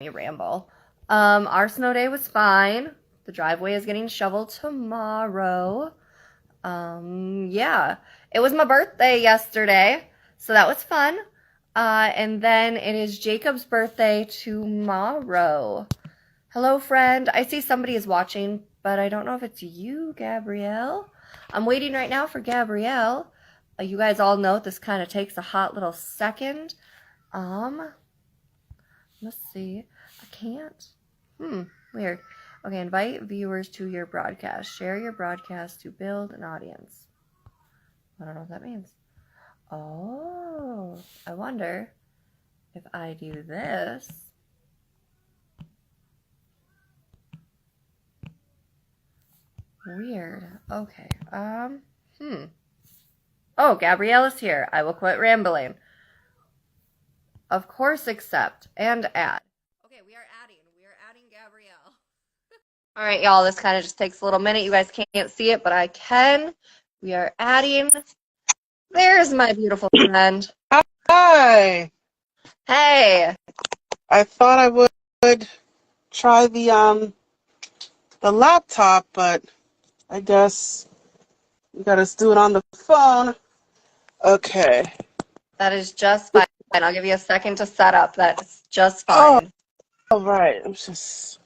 me ramble. Our snow day was fine. The driveway is getting shoveled tomorrow. Yeah, it was my birthday yesterday, so that was fun. And then it is Jacob's birthday tomorrow. Hello, friend. I see somebody is watching, but I don't know if it's you, Gabrielle. I'm waiting right now for Gabrielle. You guys all know this kind of takes a hot little second. Let's see. I can't. Weird. Okay, invite viewers to your broadcast. Share your broadcast to build an audience. I don't know what that means. Oh, I wonder if I do this. Weird. Okay. Oh, Gabrielle is here. I will quit rambling. Of course, accept and add. Okay, we are adding Gabrielle. All right, y'all, this kind of just takes a little minute. You guys can't see it, but I can. We are adding. There's my beautiful friend. Hi. Hey. I thought I would try the laptop, but I guess we gotta do it on the phone. Okay. That is just fine. I'll give you a second to set up. That's just fine. Oh, all right. Let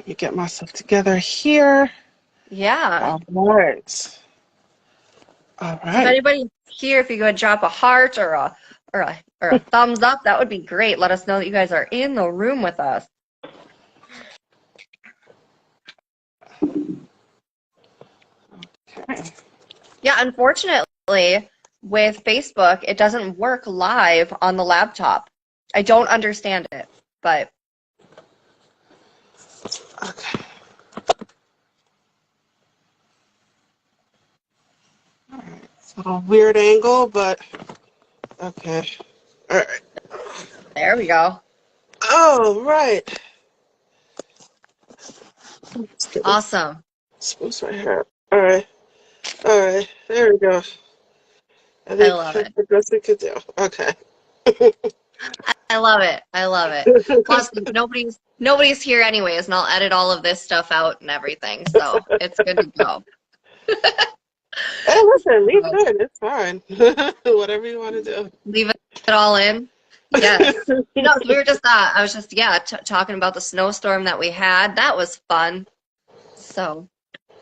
me get myself together here. Yeah. All right. All So if right. anybody here, if you could drop a heart or a thumbs up, that would be great. Let us know that you guys are in the room with us. Okay. Yeah, unfortunately, with Facebook, it doesn't work live on the laptop. I don't understand it, but Okay. All right. It's a little weird angle, but okay. All right. there we go. Oh, right. Awesome. Spooks right here. All right. All right. There we go. I I think love that's it. the best we could do. Okay. I love it. I love it. Plus, nobody's here anyways, and I'll edit all of this stuff out and everything, so it's good to go. Hey, listen, leave So, it in. It's fine. Whatever you want to do. leave it all in. Yes. So we were just I was just talking about the snowstorm that we had. That was fun. So,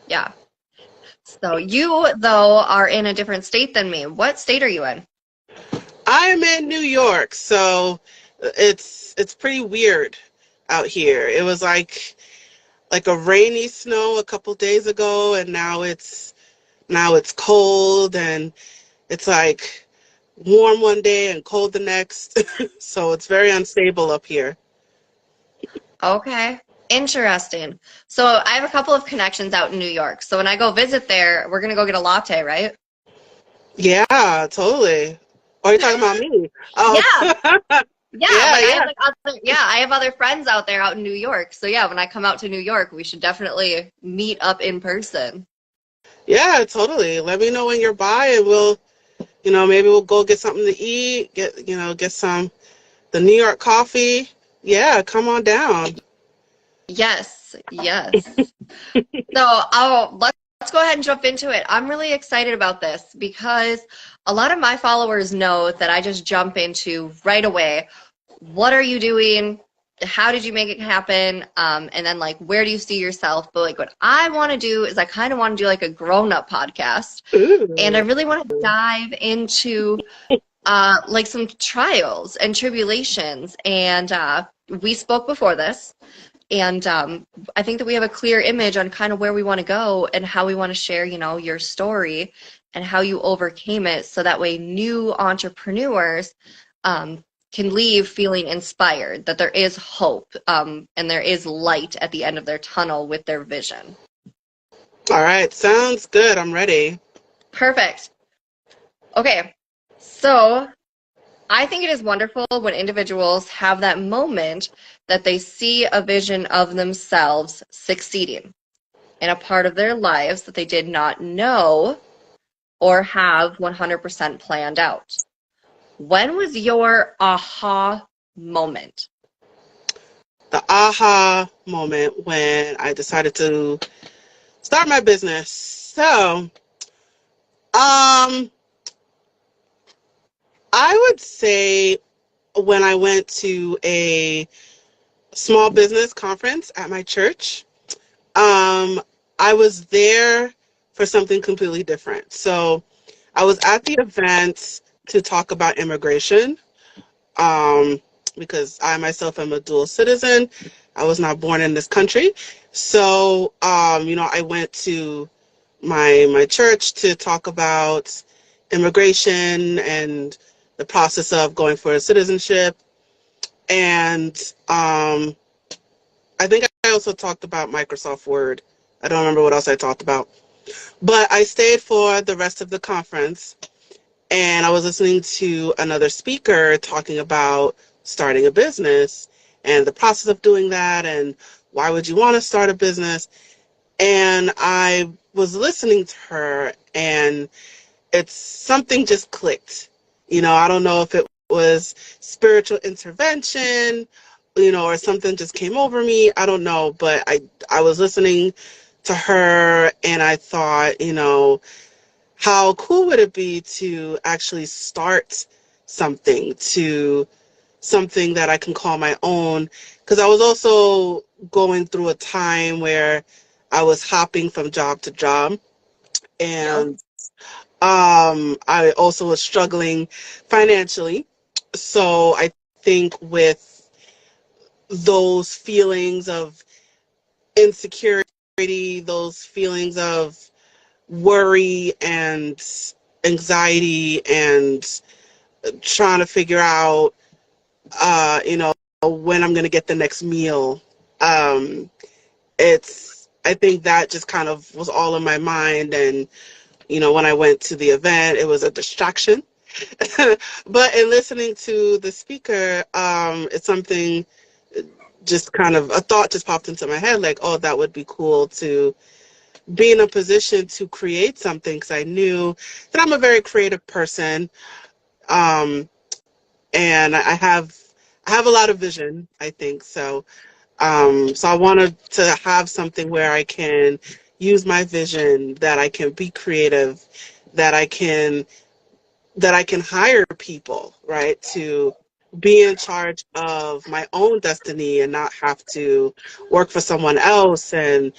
yeah. So you though are in a different state than me. What state are you in? I'm in New York, so it's pretty weird out here. It was like a rainy snow a couple days ago, and now it's cold, and it's like warm one day and cold the next. So it's very unstable up here. Okay. Interesting. So I have a couple of connections out in New York. So when I go visit there, we're gonna go get a latte, right? Yeah, totally. Oh, you're talking about me? Oh, Yeah. Yeah, yeah, like I have yeah. I have other friends out there out in New York. So yeah, when I come out to New York, we should definitely meet up in person. Yeah, totally. Let me know when you're by, and maybe we'll go get something to eat, get some the New York coffee. Yeah, come on down. Yes, yes. So let's go ahead and jump into it. I'm really excited about this because a lot of my followers know that I just jump into right away. What are you doing? How did you make it happen? And then like, where do you see yourself? But like, what I want to do is I kind of want to do like a grown-up podcast, and I Ooh. really want to dive into like some trials and tribulations. And we spoke before this. And I think that we have a clear image on kind of where we want to go and how we want to share, your story and how you overcame it. So that way new entrepreneurs can leave feeling inspired, that there is hope and there is light at the end of their tunnel with their vision. All right, sounds good. I'm ready. Perfect. Okay. So I think it is wonderful when individuals have that moment that they see a vision of themselves succeeding in a part of their lives that they did not know or have 100% planned out. When was your aha moment? the aha moment when I decided to start my business. So, um, I would say when I went to a small business conference at my church, um, I was there for something completely different. So I was at the event to talk about immigration, um, because I myself am a dual citizen. I was not born in this country. So, I went to my church to talk about immigration and the process of going for citizenship. And I think I also talked about Microsoft Word. I don't remember what else I talked about. But I stayed for the rest of the conference, and I was listening to another speaker talking about starting a business and the process of doing that and why would you want to start a business. And I was listening to her, and it's something just clicked. I don't know if it was spiritual intervention, or something just came over me. I don't know, but I was listening to her, and I thought, how cool would it be to actually start something that I can call my own? Because I was also going through a time where I was hopping from job to job, Yep. and I also was struggling financially. So I think with those feelings of insecurity, those feelings of worry and anxiety and trying to figure out, when I'm going to get the next meal. I think that just kind of was all in my mind. And, when I went to the event, it was a distraction. But in listening to the speaker, it's something, just kind of a thought just popped into my head, like, oh, that would be cool to be in a position to create something, because I knew that I'm a very creative person, um, and I have a lot of vision, I think. So I wanted to have something where I can use my vision, that I can be creative, that I can hire people, right, to be in charge of my own destiny and not have to work for someone else and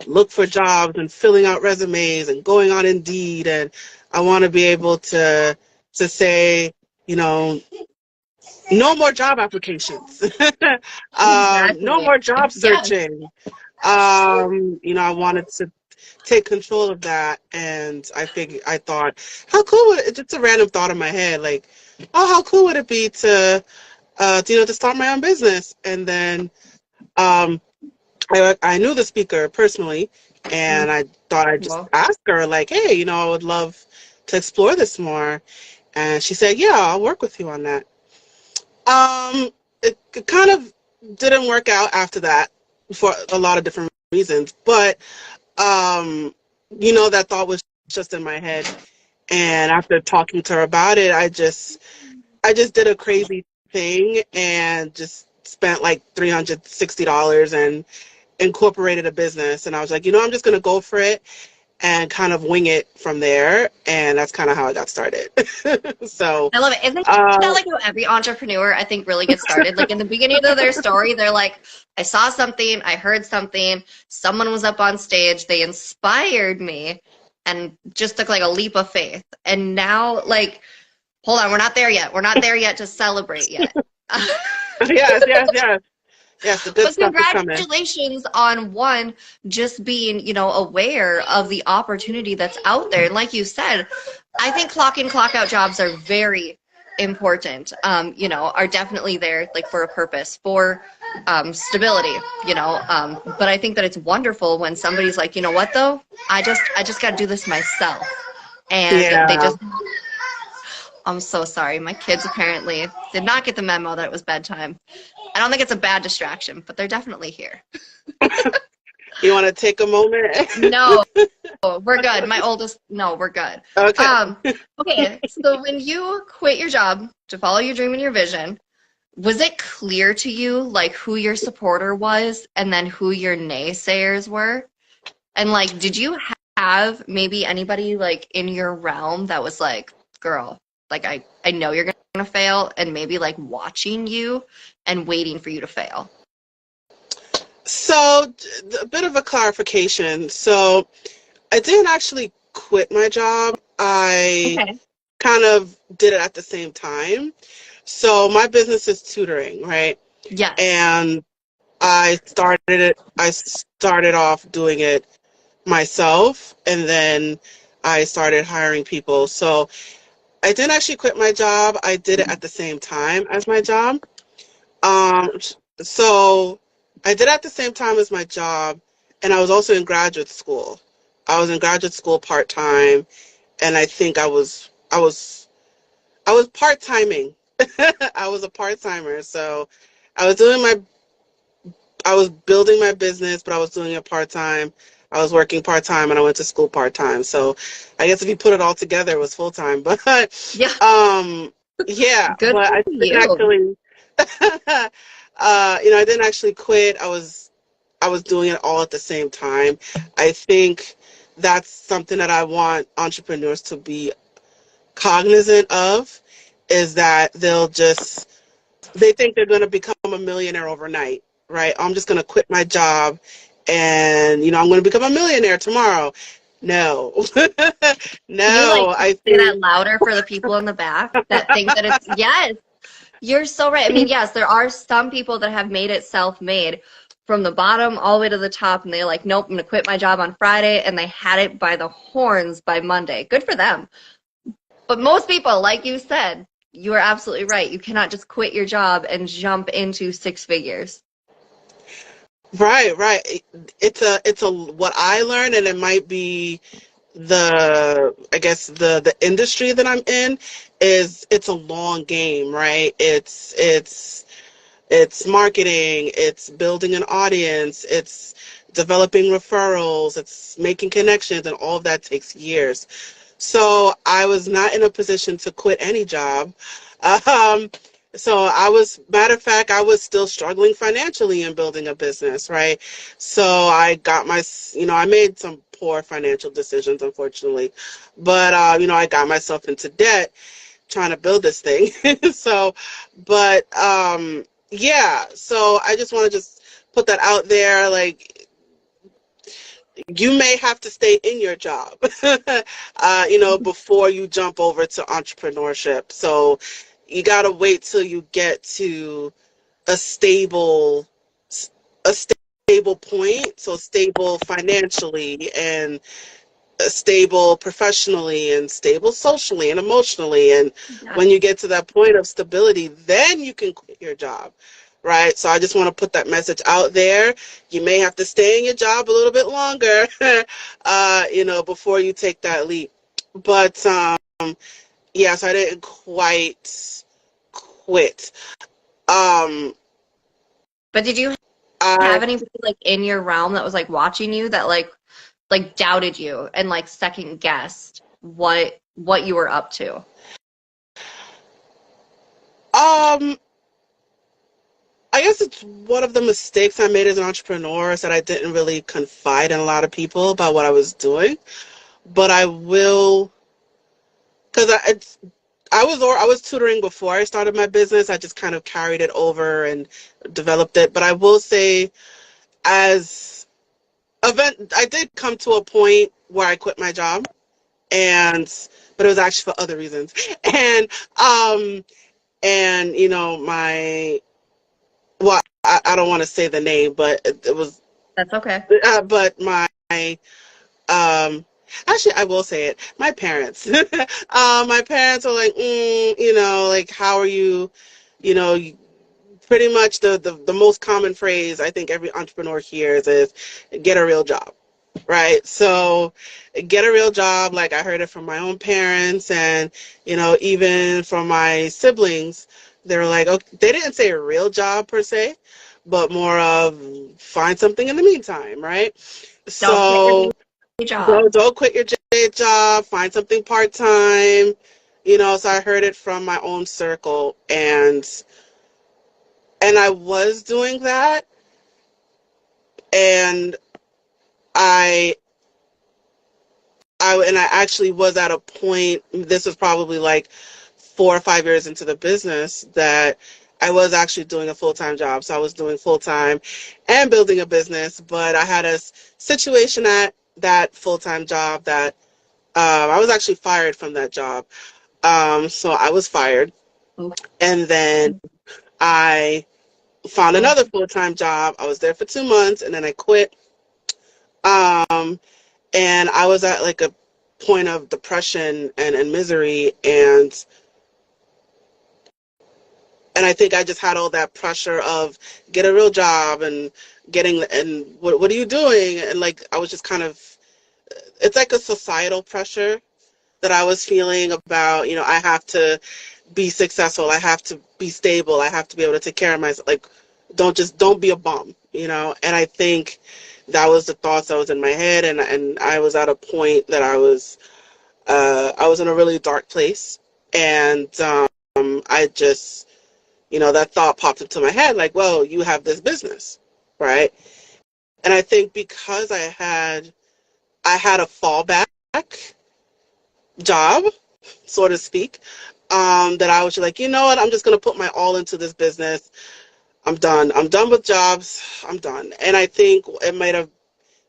look for jobs and filling out resumes and going on Indeed. And I want to be able to say, you know, no more job applications, no Exactly. more job Yeah. searching. I wanted to take control of that, and I thought, how cool would it, it's a random thought in my head, like, oh, how cool would it be to start my own business? And then um, I knew the speaker personally, Mm, and I thought I'd just well, ask her, like, hey, I would love to explore this more. And she said, yeah, I'll work with you on that. Um, it kind of didn't work out after that for a lot of different reasons, but that thought was just in my head. And after talking to her about it, I just did a crazy thing and just spent like $360 and incorporated a business. And I was like, I'm just gonna go for it and kind of wing it from there. And that's kind of how I got started. So, I love it. Isn't that uh, like how every entrepreneur I think really gets started? Like in the beginning of their story, they're like, I saw something, I heard something, someone was up on stage, they inspired me, and just took like a leap of faith. And now, like, hold on, we're not there yet. We're not there yet to celebrate yet. yes, yes, yes, yes. The good But stuff is coming. congratulations on one, just being, aware of the opportunity that's out there. And like you said, I think clock in, clock out jobs are very important, are definitely there like for a purpose, for stability, but I think that it's wonderful when somebody's like, you know what though? I just got to do this myself. And they Yeah. just, I'm so sorry. My kids apparently did not get the memo that it was bedtime. I don't think it's a bad distraction, but they're definitely here. You want to take a moment? No, we're good. My oldest, no, we're good. Okay. Um, okay, so when you quit your job to follow your dream and your vision, Was it clear to you like who your supporter was and then who your naysayers were? And like, did you have maybe anybody like in your realm that was like, girl, like I know you're gonna fail, and maybe like watching you and waiting for you to fail? So, a bit of a clarification. So, I didn't actually quit my job. I Okay. kind of did it at the same time. So, my business is tutoring, right? Yes. And I started off doing it myself, and then I started hiring people. So, I didn't actually quit my job. I did it at the same time as my job. Um, so I did it at the same time as my job, and I was also in graduate school. I was in graduate school part-time, and I think I was part-timing. I was a part-timer, so I was doing my I was building my business, but I was doing it part-time. I was working part-time and I went to school part-time. So I guess if you put it all together, it was full-time. But Yeah. um yeah, Good but for I didn't you. actually I didn't actually quit. I was doing it all at the same time. I think that's something that I want entrepreneurs to be cognizant of, is that they think they're going to become a millionaire overnight, right? I'm just going to quit my job and, I'm going to become a millionaire tomorrow. No. Can you like No, I say think, that louder for the people in the back that think that it's yes? You're so right. I mean, yes, there are some people that have made it self-made from the bottom all the way to the top, and they're like, nope, I'm gonna quit my job on Friday, and they had it by the horns by Monday. Good for them. But most people, like you said, you are absolutely right. You cannot just quit your job and jump into six figures. right, right. It's a, what I learned, and it might be I guess the industry that I'm in, is it's a long game, right? It's marketing, it's building an audience, it's developing referrals, it's making connections, and all of that takes years. So I was not in a position to quit any job. Um, matter of fact, I was still struggling financially in building a business, right? So I made some poor financial decisions, unfortunately, but, I got myself into debt trying to build this thing. So, but yeah, so I just want to just put that out there. Like, you may have to stay in your job, before you jump over to entrepreneurship. So you got to wait till you get to a stable, a stable point. So stable financially, and stable professionally, and stable socially and emotionally. And Yeah. when you get to that point of stability, then you can quit your job, right? So I just want to put that message out there. You may have to stay in your job a little bit longer, before you take that leap. But yeah, so I didn't quite quit. Um, But did you I have anybody like in your realm that was like watching you that like doubted you and like second guessed what you were up to? um I guess it's one of the mistakes I made as an entrepreneur, is that I didn't really confide in a lot of people about what I was doing. But I will, because I was tutoring before I started my business. I just kind of carried it over and developed it. But I will say, as I did come to a point where I quit my job, and but it was actually for other reasons. And my, well, I don't want to say the name, but it was, That's okay. but um, actually, I will say it. My parents, my parents are like, like, how are you? You know, pretty much the most common phrase I think every entrepreneur hears is, get a real job, right? So get a real job. Like, I heard it from my own parents, and, even from my siblings. They were like, okay, they didn't say a real job per se, but more of, find something in the meantime, right? Don't quit your So day job. don't quit your day job, find something part-time. So I heard it from my own circle, and And I was doing that, and I I actually was at a point, this was probably like 4 or 5 years into the business, that I was actually doing a full-time job. So I was doing full-time and building a business, but I had a situation at that full-time job that I was actually fired from that job. So I was fired, and then I found another full-time job. I was there for 2 months, and then I quit. Um, and I was at like a point of depression and misery, and I think I just had all that pressure of get a real job and getting, and what are you doing, and like I was just kind of, it's like a societal pressure that I was feeling about, I have to be successful, I have to be stable, I have to be able to take care of myself, like don't be a bum, and I think that was the thoughts that was in my head, and I was at a point that I was in a really dark place, and I just, that thought popped into my head, like, well, you have this business, right? And I think because I had a fallback job, so to speak, that I was like, you know what, I'm just gonna put my all into this business. I'm done. I'm done with jobs. I'm done. And I think it might have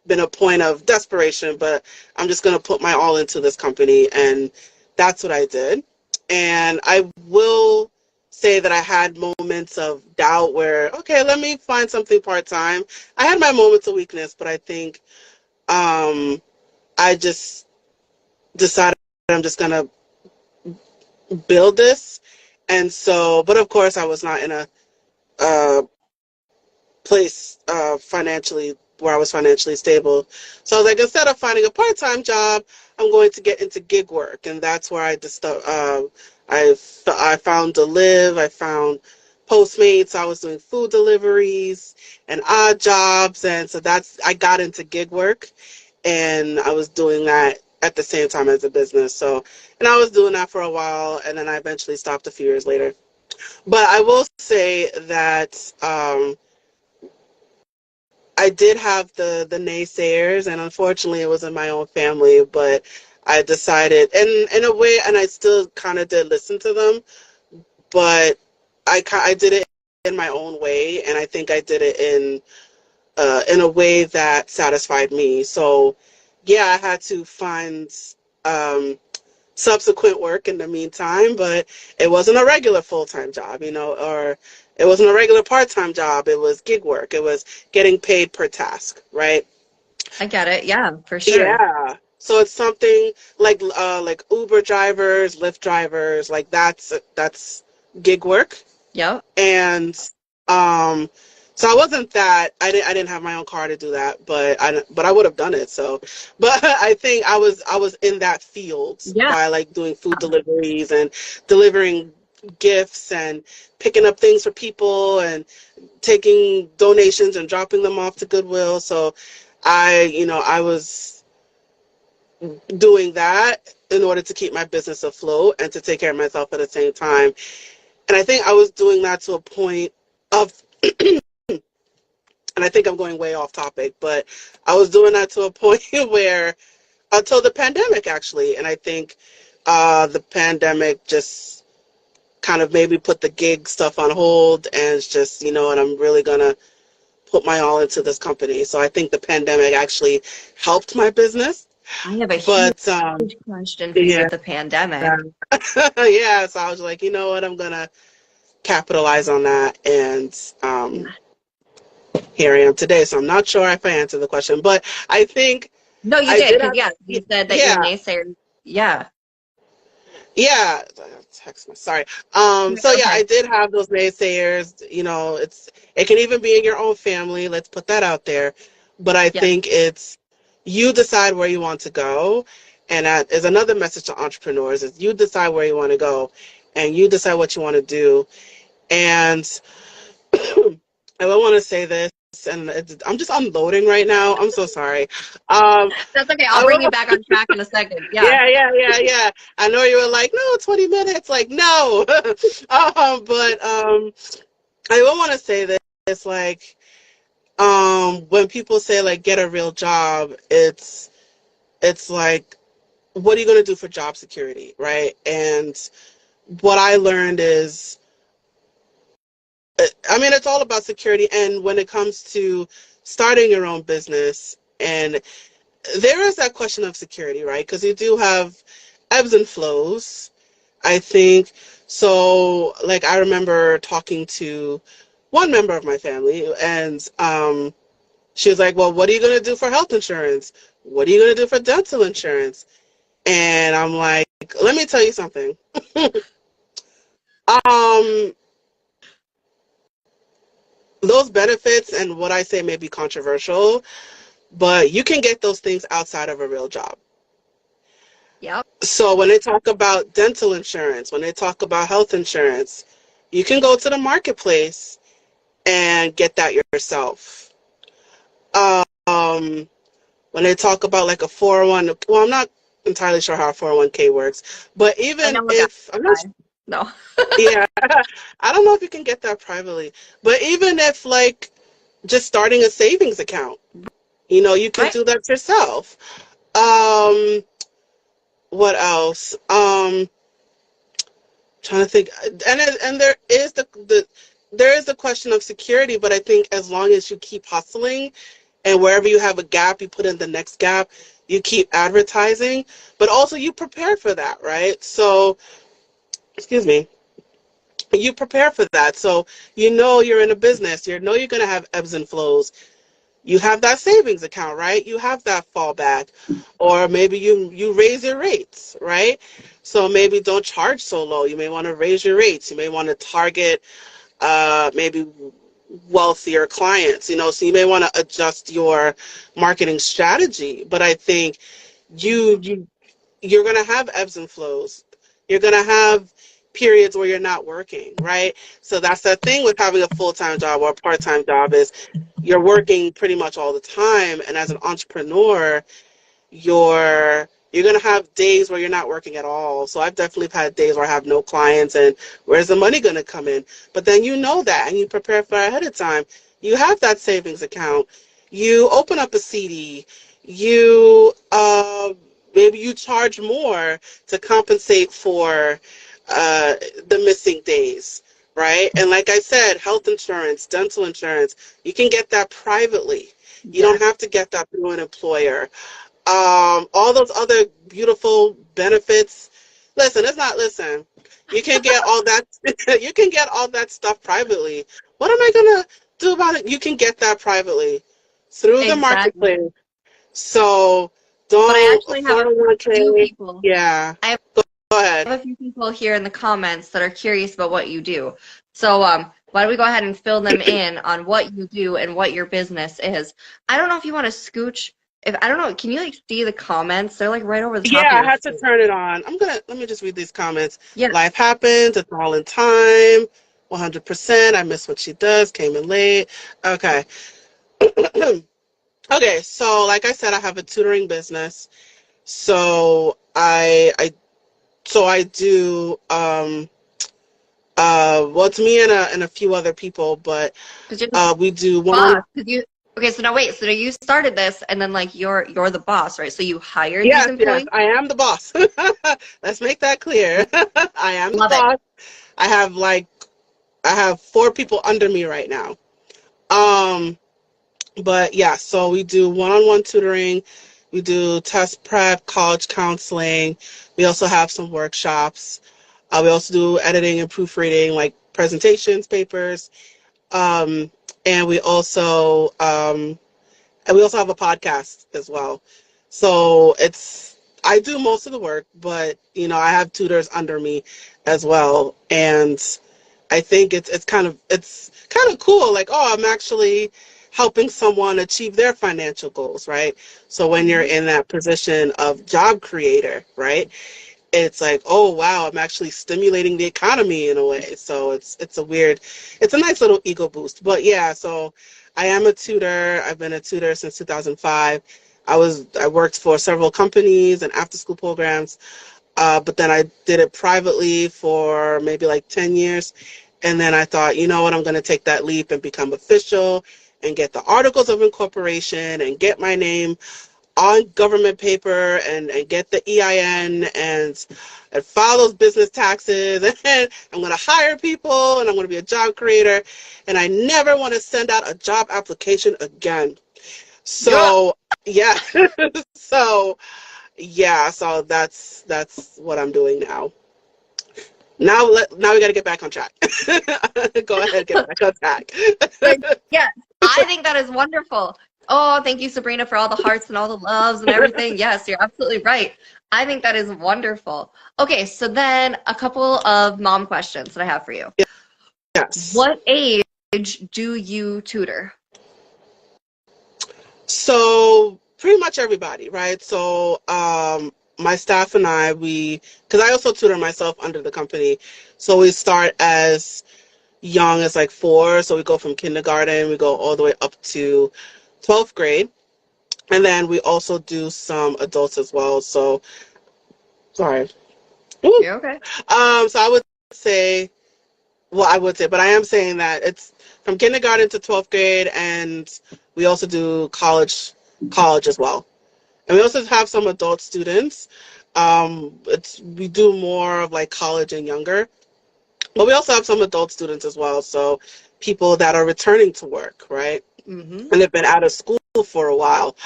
been a point of desperation, but I'm just going to put my all into this company. And that's what I did. And I will say that I had moments of doubt where, okay, let me find something part-time. I had my moments of weakness, but I think I just decided I'm just going to build this. And so, but of course, I was not in a uh, place financially where I was financially stable. So I was like, instead of finding a part-time job, I'm going to get into gig work, and that's where I just I found Deliv, I found Postmates. I was doing food deliveries and odd jobs, and so I got into gig work, and I was doing that at the same time as a business. So, and I was doing that for a while, and then I eventually stopped a few years later. But I will say that I did have the naysayers, and unfortunately, it was in my own family. But I decided, and in a way, and I still kind of did listen to them, but I did it in my own way, and I think I did it in a way that satisfied me. So, yeah, I had to find um, subsequent work in the meantime, but it wasn't a regular full-time job, or it wasn't a regular part-time job. It was gig work. It was getting paid per task, right? I get it. Yeah, for sure. Yeah. So it's something like Uber drivers, Lyft drivers, like that's gig work. Yep. And um so I wasn't that, I didn't have my own car to do that, but I would have done it. So, but I think I was in that field Yeah. by like doing food deliveries and delivering gifts and picking up things for people and taking donations and dropping them off to Goodwill. So I was doing that in order to keep my business afloat and to take care of myself at the same time. And I think I was doing that to a point of, and I think I'm going way off topic, but I was doing that to a point where, until the pandemic actually, and I think the pandemic just kind of maybe put the gig stuff on hold, and it's just, and I'm really gonna put my all into this company. So I think the pandemic actually helped my business. I have a But huge question for you yeah, with the pandemic. yeah. So I was like, you know what, I'm gonna capitalize on that, and here I am today. So I'm not sure if I answered the question, but I think No, you I did, did because have, yeah, you said that your yeah, naysayers. Yeah. yeah. Text me. Sorry. So yeah, Okay. I did have those naysayers. It can even be in your own family. Let's put that out there. But I Yeah. think it's, you decide where you want to go, and that is another message to entrepreneurs: is you decide where you want to go, and you decide what you want to do. And I will want to say this, and I'm just unloading right now. I'm so sorry. That's okay. I'll I bring you will, back on track in a second. Yeah. yeah, yeah, yeah, yeah. I know you were like, no, 20 minutes. Like, no. But I will want to say that it's like when people say like get a real job, it's like what are you going to do for job security, right? And what I learned is, I mean, it's all about security. And when it comes to starting your own business, and there is that question of security, right? Because you do have ebbs and flows, I think. So, like, I remember talking to one member of my family, and she was like, well, what are you going to do for health insurance? What are you going to do for dental insurance? And I'm like, let me tell you something. um, those benefits and what I say may be controversial, but you can get those things outside of a real job. Yep. So when they talk about dental insurance, when they talk about health insurance, you can go to the marketplace and get that yourself. Um, when they talk about like a 401, well, I'm not entirely sure how a 401k works, but I even know a if, I'm not, guy. No. yeah, I don't know if you can get that privately, but even if like just starting a savings account, you can Right? do that yourself. Um, what else? Trying to think, and there is the question of security, but I think as long as you keep hustling, and wherever you have a gap, you put in the next gap, you keep advertising, but also you prepare for that, right? So, excuse me, you prepare for that. So you're in a business, you're going to have ebbs and flows. You have that savings account, right? You have that fallback. Or maybe you raise your rates, right? So maybe don't charge so low. You may want to raise your rates. You may want to target maybe wealthier clients, so you may want to adjust your marketing strategy. But I think you you're going to have ebbs and flows. You're going to have periods where you're not working, right? So that's the thing with having a full-time job or a part-time job is you're working pretty much all the time. And as an entrepreneur, you're going to have days where you're not working at all. So I've definitely had days where I have no clients and where's the money going to come in? But then you know that and you prepare for it ahead of time. You have that savings account. You open up a CD. You maybe you charge more to compensate for the missing days, right? And like I said, health insurance, dental insurance, you can get that privately. You Yes. don't have to get that through an employer. All those other beautiful benefits. Listen, it's not, listen, you can get all that, you can get all that stuff privately. What am I going to do about it? You can get that privately through the Exactly. marketplace. So But I don't, actually have a few 401k, people. yeah, I have go ahead. a few people here in the comments that are curious about what you do. So, why don't we go ahead and fill them in on what you do and what your business is? I don't know if you want to scooch. If I don't know, can you like see the comments? They're like right over the top Yeah, of I your had to face. turn it on. Let me just read these comments. Yeah. Life happens, it's all in time, 100%. I miss what she does, came in late. Okay. Okay, so like I said, I have a tutoring business. So I do well, it's me and a few other people, but Because you're the we do one. boss. Because you. Okay, so now wait. So you started this, and then like you're the boss, right? So you hired these Yes, yes, employees. I am the boss. Let's make that clear. I am the Love it. boss. I have like I have 4 people under me right now. Um, but yeah, so we do one-on-one tutoring. We do test prep, college counseling. We also have some workshops. We also do editing and proofreading, like presentations, papers, um, and we also have a podcast as well. So I do most of the work, but I have tutors under me as well, and I think it's kind of cool. Like, oh, I'm actually helping someone achieve their financial goals, right? So when you're Mhm. in that position of job creator, right? It's like, oh wow, I'm actually stimulating the economy in a way. So it's a nice little ego boost. But yeah, so I am a tutor. I've been a tutor since 2005. I worked for several companies and after school programs, but then I did it privately for maybe like 10 years, And then I thought, you know what, I'm going to take that leap and become official and get the articles of incorporation and get my name on government paper and get the EIN and file those business taxes. And I'm going to hire people and I'm going to be a job creator. And I never want to send out a job application again. So, yeah. So, yeah, so that's what I'm doing now. Now we got to get back on track. Go ahead, get back on track. Yes, I think that is wonderful. Oh, thank you, Sabrina, for all the hearts and all the loves and everything. Yes, you're absolutely right. I think that is wonderful. Okay, so then a couple of mom questions that I have for you. Yes. What age do you tutor? So pretty much everybody, right? So my staff and I, because I also tutor myself under the company, so we start as young as like 4, so we go from kindergarten, we go all the way up to 12th grade, and then we also do some adults as well. So, sorry. Ooh. You're okay. So I would say, but I am saying that it's from kindergarten to 12th grade, and we also do college as well. And we also have some adult students. We do more of like college and younger, but we also have some adult students as well. So people that are returning to work, right? Mm-hmm. And they've been out of school for a while,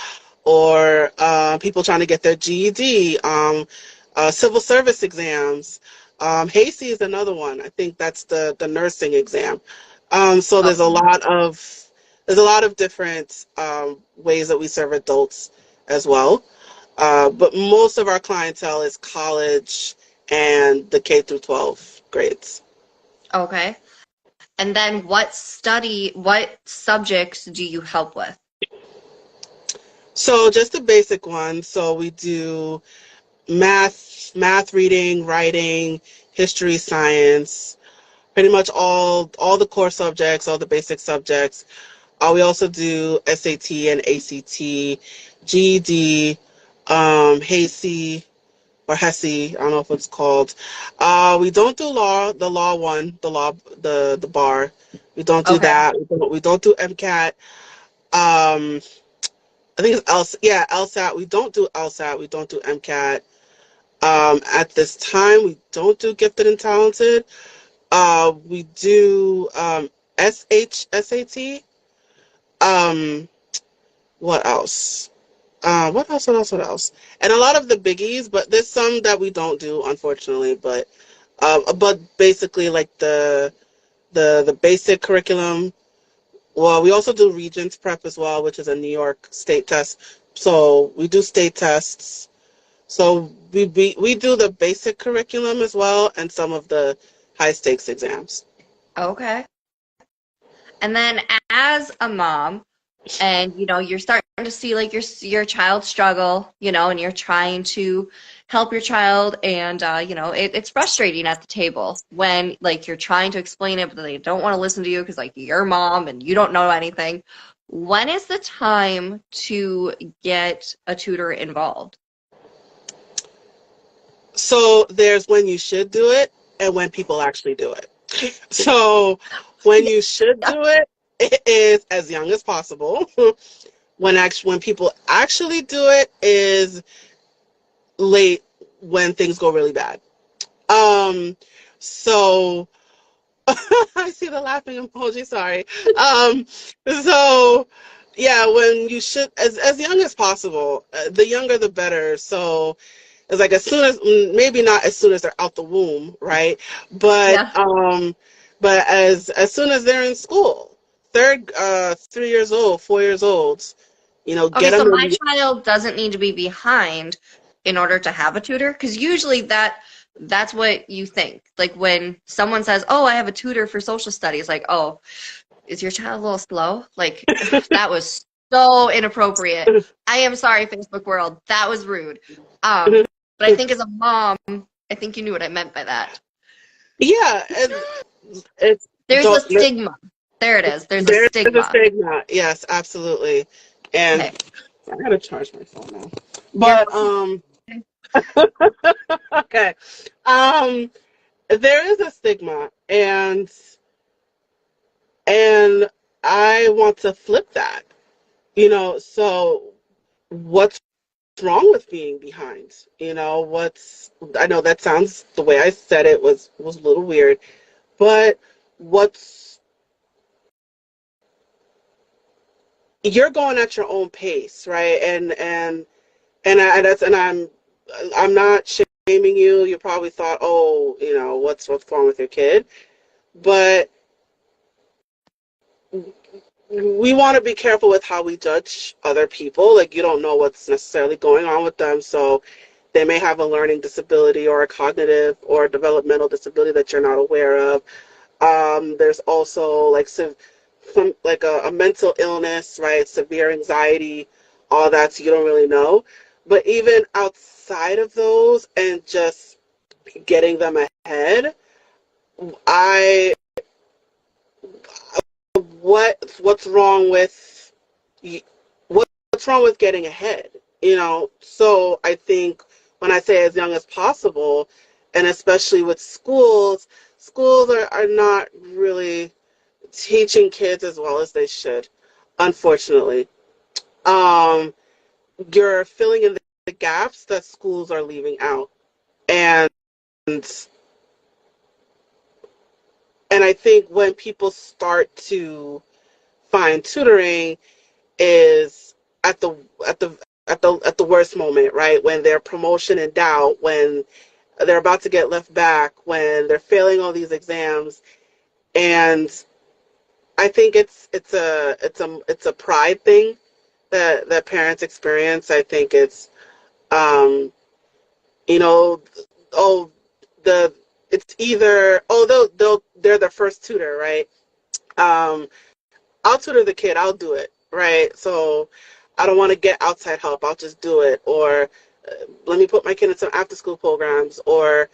or people trying to get their GED, civil service exams. HACI is another one. I think that's the nursing exam. So there's a lot of different ways that we serve adults as well. But most of our clientele is college and the K through 12 grades. Okay. And then what subjects do you help with? So just the basic ones. So we do math, reading, writing, history, science, pretty much all the core subjects, all the basic subjects. We also do SAT and ACT, GED, HACI, or HESI, I don't know if it's called. We don't do the law one, the bar. We don't do that. We don't do MCAT. I think it's LSAT. We don't do LSAT. We don't do MCAT. At this time, we don't do gifted and talented. We do SAT. What else? What else? And a lot of the biggies, but there's some that we don't do, unfortunately. But basically, like the basic curriculum. Well, we also do Regents Prep as well, which is a New York state test. So we do state tests. So we do the basic curriculum as well, and some of the high stakes exams. Okay. And then as a mom, and you're starting to see like your child struggle, and you're trying to help your child, and it's frustrating at the table when like you're trying to explain it, but they don't want to listen to you because like you're mom and you don't know anything. When is the time to get a tutor involved? So there's when you should do it and when people actually do it. So when you should do it, it is as young as possible. When people actually do it is late, when things go really bad. So I see the laughing emoji, sorry. So yeah, when you should, as young as possible, the younger the better. So it's like as soon as, maybe not as soon as they're out the womb, right? But Yeah. but as soon as they're in school, 3 years old, 4 years old, Okay, get so them. my child doesn't need to be behind in order to have a tutor, because usually that's what you think. Like when someone says, "Oh, I have a tutor for social studies," like, "Oh, is your child a little slow?" Like that was so inappropriate. I am sorry, Facebook world. That was rude. But I think as a mom, I think you knew what I meant by that. Yeah, it's There's a don't. stigma. There it is. There's a There's a stigma. stigma. Yes, absolutely. And Okay. I gotta charge my phone now. You're But okay. There is a stigma, and And I want to flip that, so what's wrong with being behind? I know that sounds, the way I said it was a little weird, but what's you're going at your own pace, right? And I'm not shaming you. You probably thought, oh, what's wrong with your kid? But we want to be careful with how we judge other people. Like, you don't know what's necessarily going on with them, so they may have a learning disability or a cognitive or developmental disability that you're not aware of. There's also like some like a mental illness, right? Severe anxiety, all that, so you don't really know. But even outside of those and just getting them ahead, I what's wrong with what's wrong with getting ahead? So I think when I say as young as possible, and especially with schools are not really teaching kids as well as they should, unfortunately. Um, you're filling in the gaps that schools are leaving out. And and I think when people start to find tutoring is at the at the at the worst moment, right? When they're promotion in doubt, when they're about to get left back, when they're failing all these exams. And I think it's a pride thing that parents experience. I think it's um you know oh the it's either, oh, they're the first tutor, right? um I'll tutor the kid, I'll do it, right? So I don't want to get outside help, I'll just do it. Or let me put my kid in some after school programs. Or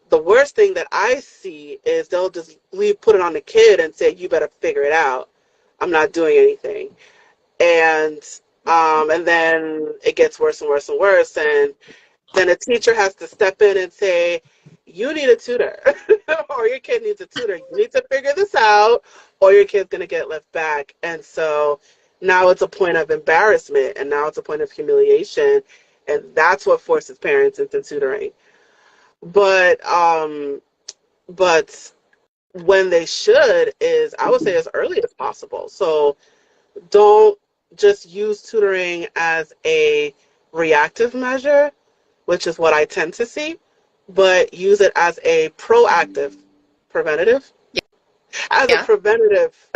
the worst thing that I see is they'll just put it on the kid and say, you better figure it out, I'm not doing anything. And then it gets worse and worse and worse. And then a teacher has to step in and say, you need a tutor, or your kid needs a tutor. You need to figure this out, or your kid's going to get left back. And so now it's a point of embarrassment, and now it's a point of humiliation, and that's what forces parents into tutoring. But but when they should is, I would say, as early as possible. So don't just use tutoring as a reactive measure, which is what I tend to see, but use it as a preventative, as a Yeah. preventative,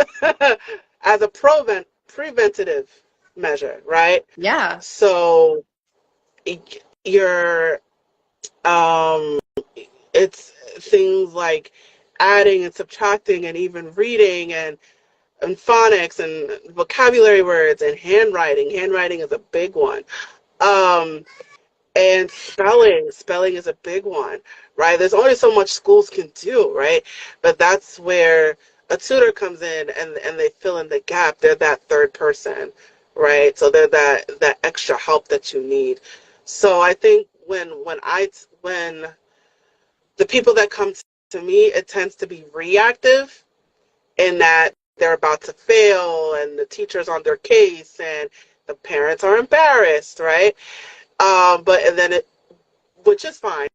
as a preventative measure, right? Yeah. So you're, um, it's things like adding and subtracting and even reading and phonics and vocabulary words and handwriting. Handwriting is a big one. Um, And spelling is a big one, right? There's only so much schools can do, right? But that's where a tutor comes in, and they fill in the gap. They're that third person, right? So they're that extra help that you need. So I think when the people that come to me, it tends to be reactive, in that they're about to fail and the teacher's on their case and the parents are embarrassed, right? But and then it, which is fine,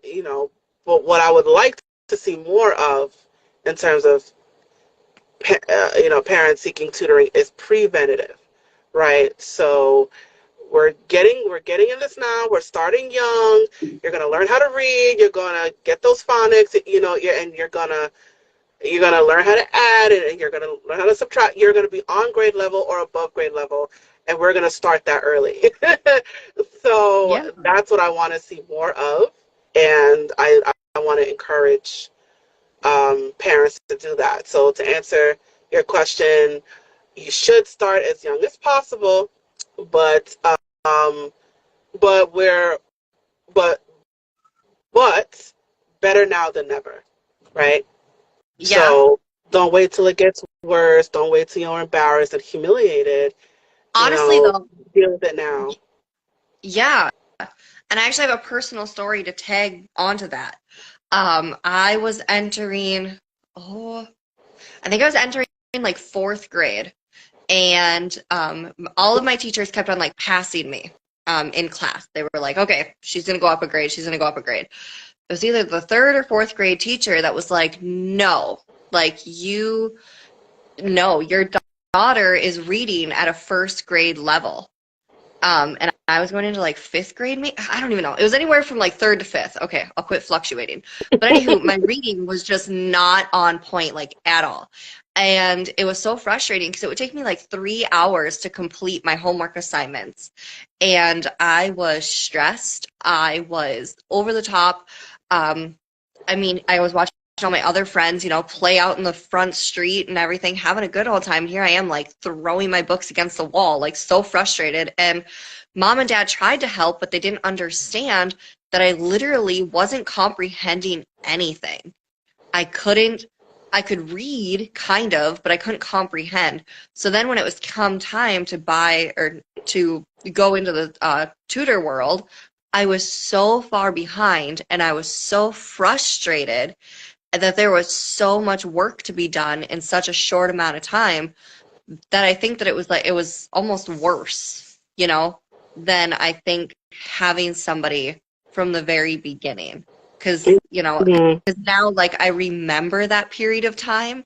you know. But what I would like to see more of, in terms of parents seeking tutoring, is preventative, right? So we're getting in this now. We're starting young. You're gonna learn how to read. You're gonna get those phonics, and you're gonna learn how to add, and you're gonna learn how to subtract. You're gonna be on grade level or above grade level, and we're gonna start that early. So Yeah. that's what I want to see more of, and I want to encourage parents to do that. So to answer your question, you should start as young as possible, but um, but we're but but better now than never, right? Yeah. So don't wait till it gets worse. Don't wait till you're embarrassed and humiliated. You Honestly, know, though, deal with it now. yeah. And I actually have a personal story to tag onto that. I was entering, oh, I think I was entering like fourth grade, and all of my teachers kept on like passing me in class. They were like, okay, she's gonna go up a grade, she's gonna go up a grade. It was either the third or fourth grade teacher that was like, no, like you, no, your daughter is reading at a first grade level. And I was going into like fifth grade, I don't even know. It was anywhere from like third to fifth. Okay, I'll quit fluctuating. But anywho, my reading was just not on point, like at all. And it was so frustrating because it would take me like 3 hours to complete my homework assignments. And I was stressed. I was over the top. Um, I mean, I was watching all my other friends, play out in the front street and everything, having a good old time. Here I am, like throwing my books against the wall, like so frustrated. And mom and dad tried to help, but they didn't understand that I literally wasn't comprehending anything. I could read kind of, but I couldn't comprehend. So then when it was come time to buy or to go into the tutor world, I was so far behind and I was so frustrated that there was so much work to be done in such a short amount of time that I think that it was almost worse, than I think having somebody from the very beginning. Because, Mhm. now like I remember that period of time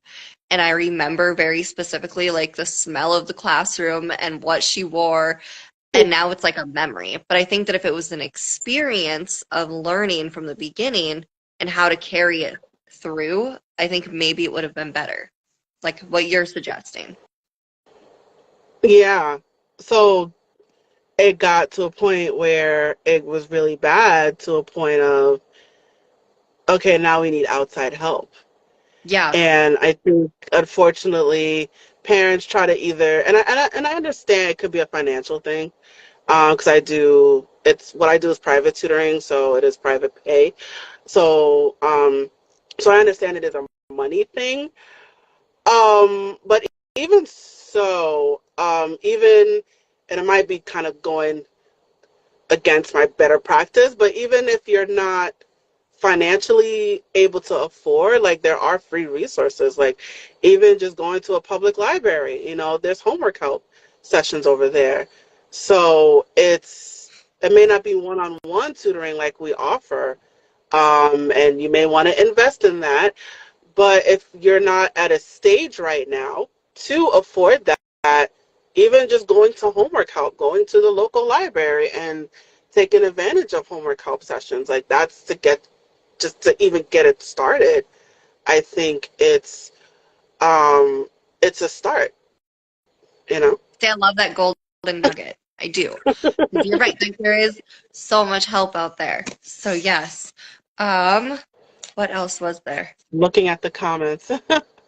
and I remember very specifically like the smell of the classroom and what she wore. And now it's like a memory. But I think that if it was an experience of learning from the beginning and how to carry it through, I think maybe it would have been better. Like what you're suggesting. Yeah. So it got to a point where it was really bad, to a point of, okay, now we need outside help. Yeah. And I think, unfortunately, parents try to either, and I understand it could be a financial thing, because it's what I do is private tutoring, so it is private pay. So, so I understand it is a money thing. But even so, and it might be kind of going against my better practice, but even if you're not financially able to afford, like, there are free resources, like even just going to a public library, there's homework help sessions over there. So it may not be one-on-one tutoring like we offer, and you may want to invest in that. But if you're not at a stage right now to afford that, even just going to homework help, going to the local library and taking advantage of homework help sessions, like, that's just to even get it started. I think it's a start, you know? See, I love that golden nugget. I do. You're right. Like, there is so much help out there. So yes. Um, what else was there? Looking at the comments.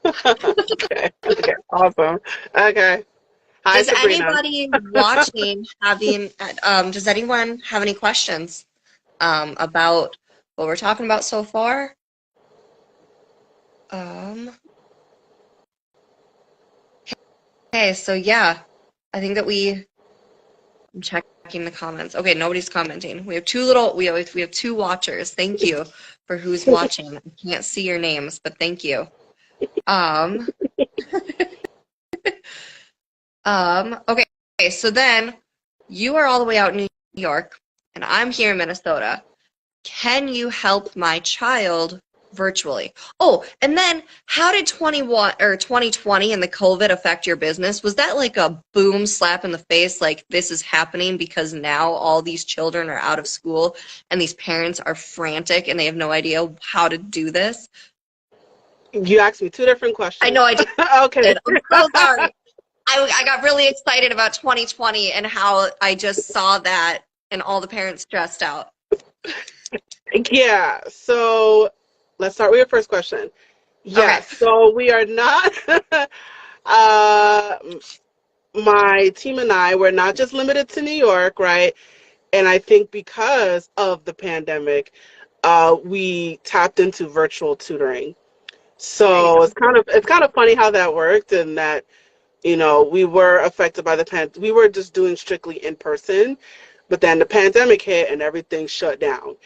Okay. Okay. Awesome. Okay. Hi, Does Sabrina. anybody watching does anyone have any questions about what we're talking about so far? Um, okay, so yeah, I think that I'm checking the comments. Okay, nobody's commenting. We have two watchers. Thank you for who's watching. I can't see your names, but thank you. Um, okay, so then you are all the way out in New York, and I'm here in Minnesota. Can you help my child virtually? Oh, and then how did 21 or 2020 and the COVID affect your business? Was that like a boom slap in the face, like this is happening because now all these children are out of school and these parents are frantic and they have no idea how to do this? You asked me two different I know questions. I did. Okay. I'm so sorry. I got really excited about 2020 and how I just saw that and all the parents stressed out. Yeah. So let's start with your first question. Okay. Yes. So we are not, uh, my team and I, we're not just limited to New York, right? And I think because of the pandemic, we tapped into virtual tutoring. There you So go. it's kind of funny how that worked, and that, we were affected by we were just doing strictly in person, but then the pandemic hit and everything shut down,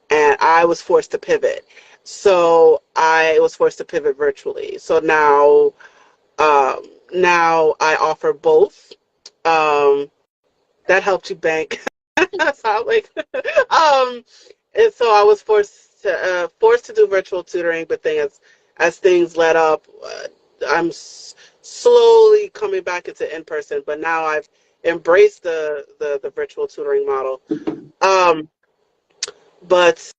and I was forced to pivot. So I was forced to pivot virtually. So now Now I offer both. Um, that helped you bank. So like, um, and so I was forced to do virtual tutoring, but then as things let up, I'm slowly coming back into in person. But now I've embraced the virtual tutoring model. Um, but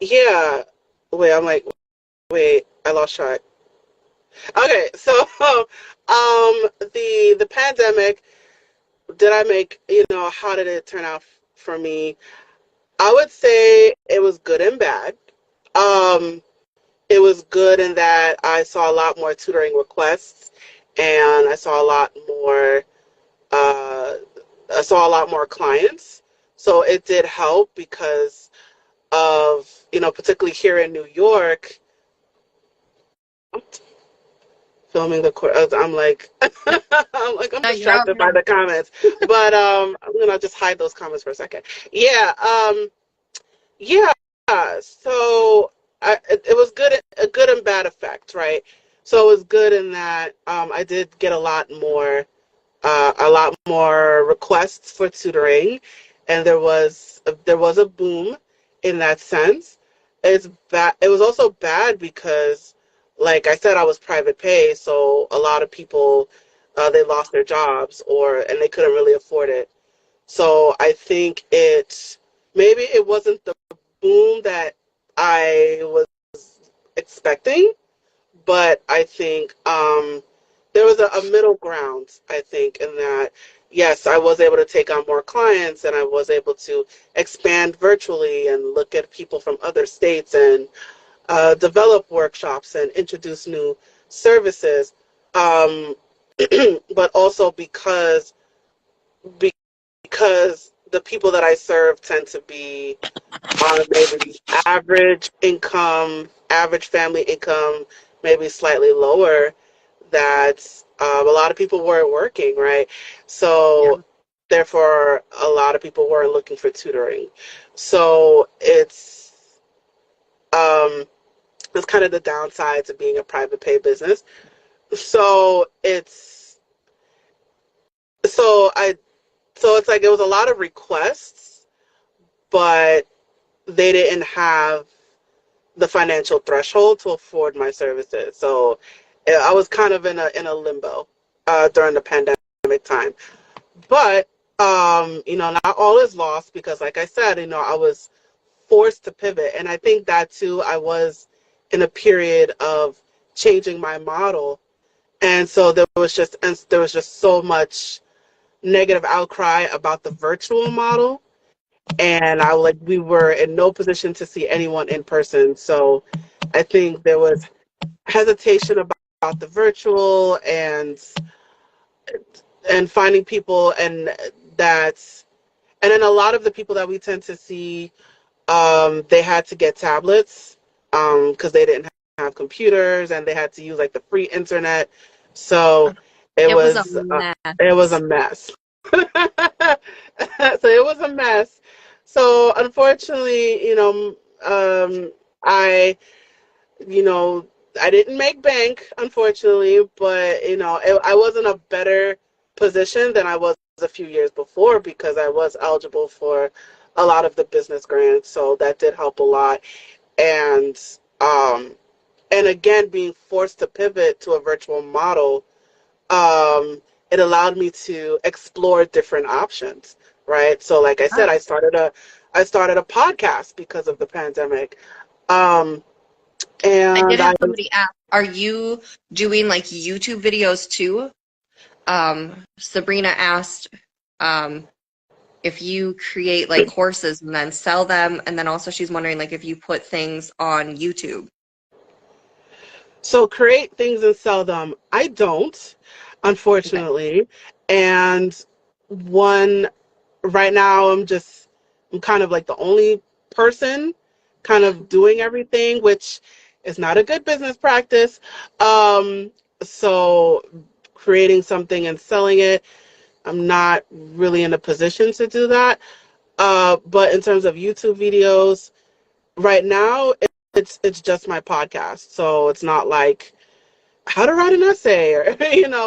yeah. Wait, I'm like, wait, I lost track. Okay, so the pandemic, did I make, how did it turn out for me? I would say it was good and bad. Um, it was good in that I saw a lot more tutoring requests, and uh, I saw a lot more clients. So it did help because of, particularly here in New York, filming the course. I'm like, I'm No, you're out distracted by here. the comments, but I'm gonna just hide those comments for a second. Yeah, yeah. So it was good, a good and bad effect, right? So it was good in that I did get a lot more requests for tutoring, and there was a boom in that sense. It's bad. It was also bad because, like I said, I was private pay, so a lot of people they lost their jobs and they couldn't really afford it. So I think maybe it wasn't the boom that I was expecting, but I think there was a middle ground, I think, in that, yes, I was able to take on more clients and I was able to expand virtually and look at people from other states and develop workshops and introduce new services. Um, but also because the people that I serve tend to be on maybe average family income, maybe slightly lower, that a lot of people weren't working, right? Yeah. So therefore, a lot of people weren't looking for tutoring. So um, it's kind of the downside to being a private pay business. So so I so it's like it was a lot of requests, but they didn't have the financial threshold to afford my services. So I was kind of in a limbo during the pandemic time. But not all is lost because, like I said, I was forced to pivot, and I think that too, I was in a period of changing my model, and so there was just so much negative outcry about the virtual model, and we were in no position to see anyone in person. So I think there was hesitation about the virtual and finding people, that's and then a lot of the people that we tend to see, they had to get tablets because they didn't have computers and they had to use like the free internet. So it It was a was uh, it was a mess. mess. So it was a mess. So unfortunately, I you know, I didn't make bank, unfortunately, but I was in a better position than I was a few years before because I was eligible for a lot of the business grants, so that did help a lot. And um, and again, being forced to pivot to a virtual model, it allowed me to explore different options, right? So, like I said, I started a podcast because of the pandemic. Um, I did and I have somebody ask, are you doing like YouTube videos too? Sabrina asked um, if you create like courses and then sell them, and then also she's wondering like if you put things on YouTube. So create things and sell them. I don't, Okay. unfortunately. And one right now I'm kind of like the only person kind of doing everything, which is not a good business practice. So creating something and selling it, I'm not really in a position to do that. But in terms of YouTube videos, right now it's just my podcast. So it's not like how to write an essay, or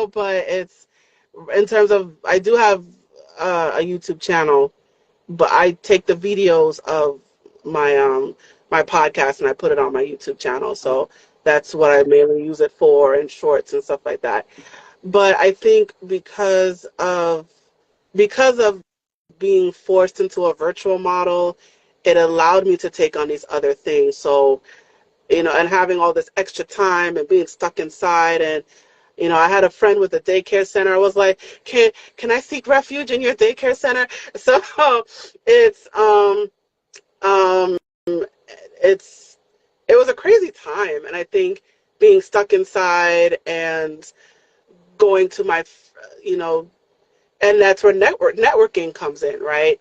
but it's in terms of, I do have a YouTube channel, but I take the videos of my my podcast and I put it on my YouTube channel. So that's what I mainly use it for, and shorts and stuff like that. But I think because of being forced into a virtual model, it allowed me to take on these other things. So, and having all this extra time and being stuck inside, and I had a friend with a daycare center. I was like, can I seek refuge in your daycare center? So it's um it's it was a crazy time, and I think being stuck inside and going to my and that's where networking comes in, right?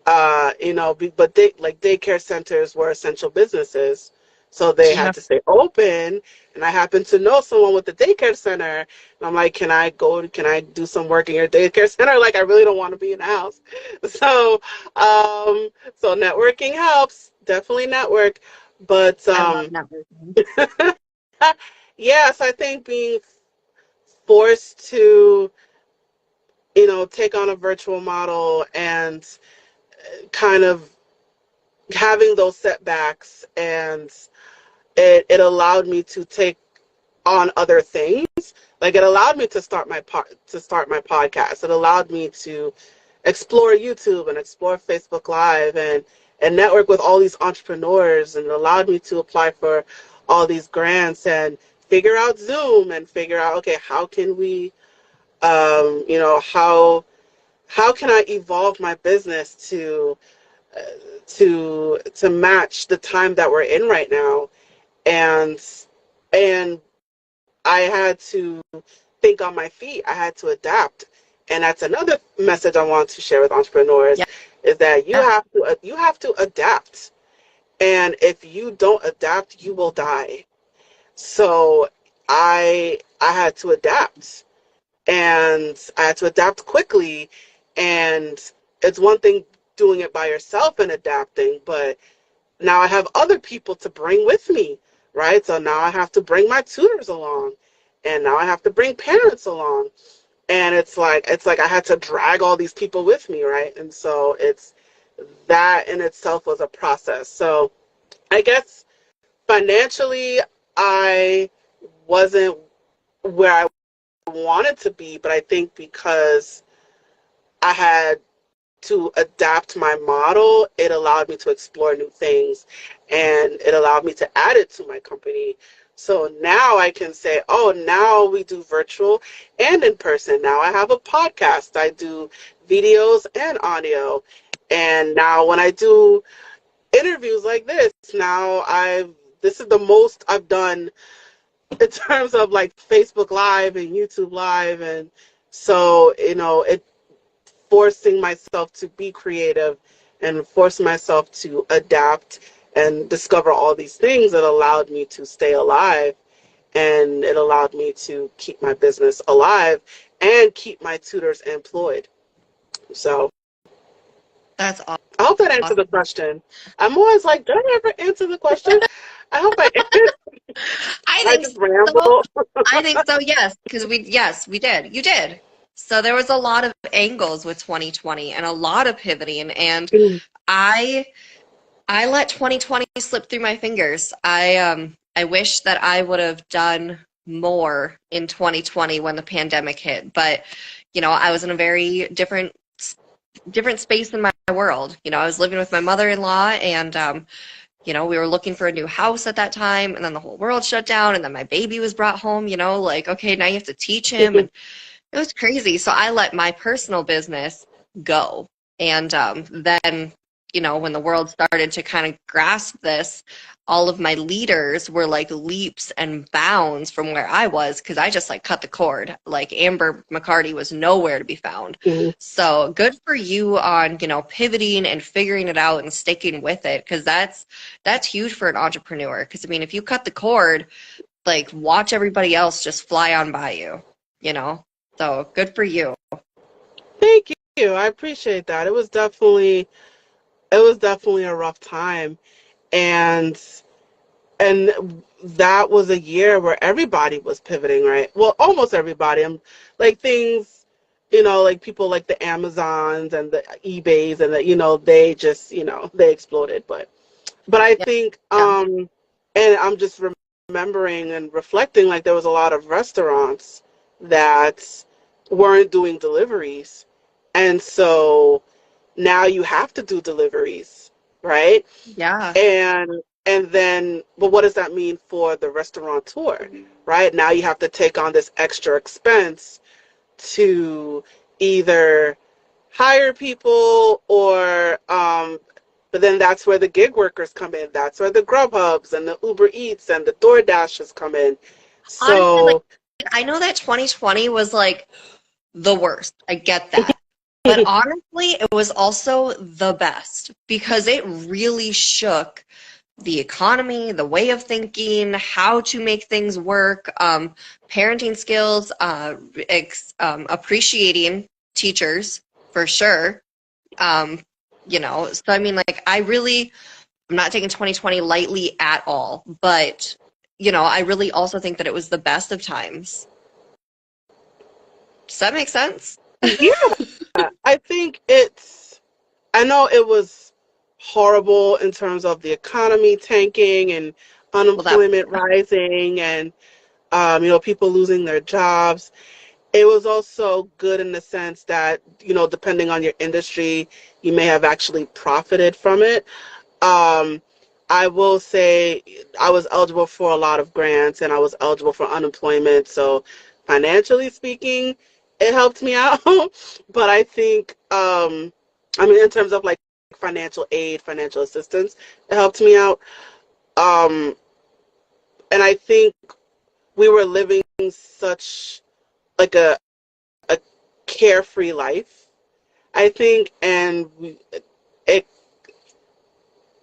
But daycare centers were essential businesses, so they had Yeah. to stay open. And I happened to know someone with the daycare center, and I'm like, can I do some work in your daycare center? Like, I really don't want to be in the house. So, so networking helps, definitely network. But I love networking. yes, I think being forced to, take on a virtual model and kind of having those setbacks, and it allowed me to take on other things. Like, it allowed me to start my podcast. It allowed me to explore YouTube and explore Facebook Live, and network with all these entrepreneurs, and it allowed me to apply for all these grants and figure out Zoom, and figure out, okay, how can we how can I evolve my business to match the time that we're in right now. And and I had to think on my feet. I had to adapt. And that's another message I want to share with entrepreneurs, Yeah. is that Yeah. you have to adapt. And if you don't adapt, you will die. So I had to adapt, and I had to adapt quickly. And it's one thing doing it by yourself and adapting, but now I have other people to bring with me, right? So now I have to bring my tutors along, and now I have to bring parents along. And it's like I had to drag all these people with me, right? And so it's that in itself was a process. So I guess financially, I wasn't where I wanted to be, but I think because I had to adapt my model, it allowed me to explore new things, and it allowed me to add it to my company. So now I can say, oh, now we do virtual and in person. Now I have a podcast. I do videos and audio. And now when I do interviews like this is the most I've done in terms of like Facebook Live and YouTube Live. And so, it forcing myself to be creative and forcing myself to adapt and discover all these things that allowed me to stay alive, and it allowed me to keep my business alive and keep my tutors employed. So That's I hope that answered the awesome. question. I'm always like, did I ever answer the question? I hope I I I think just so. ramble. I think so, yes, because yes, we did. You did. So there was a lot of angles with 2020 and a lot of pivoting, and I I let 2020 slip through my fingers. I wish that I would have done more in 2020 when the pandemic hit, but I was in a very different space in my world. I was living with my mother-in-law, and we were looking for a new house at that time, and then the whole world shut down, and then my baby was brought home, like, okay, now you have to teach him, and it was crazy. So I let my personal business go. And then, when the world started to kind of grasp this, all of my leaders were like leaps and bounds from where I was, because I just like cut the cord. Like, Amber McCarty was nowhere to be found. So good for you on, pivoting and figuring it out and sticking with it, because that's huge for an entrepreneur. Because I mean, if you cut the cord, like, watch everybody else just fly on by you, you know? So good for you. Thank you. I appreciate that. It was definitely a rough time. And and that was a year where everybody was pivoting, right? Well, almost everybody. Like things, like people like the Amazons and the eBays and they just, they exploded. But I Yeah. think, Yeah. and I'm just remembering and reflecting, like there was a lot of restaurants that weren't doing deliveries. And so now you have to do deliveries, right? Yeah. And then, but what does that mean for the restaurateur, right? Now you have to take on this extra expense to either hire people or but then that's where the gig workers come in. That's where the Grubhubs and the Uber Eats and the DoorDashes come in. Honestly, like So I know that 2020 was like the worst. I get that. But honestly, it was also the best because it really shook the economy, the way of thinking, how to make things work, parenting skills, appreciating teachers for sure. Um, so I mean, like, I'm not taking 2020 lightly at all, but, I really also think that it was the best of times. Does that make sense? yeah, I think I know it was horrible in terms of the economy tanking and Well, that, unemployment rising and people losing their jobs. It was also good in the sense that, depending on your industry, you may have actually profited from it. Um, I will say I was eligible for a lot of grants and I was eligible for unemployment. So financially speaking, it helped me out. But I think, I mean, in terms of like financial aid, financial assistance, it helped me out. Um, and I think we were living such like a carefree life, I think, and it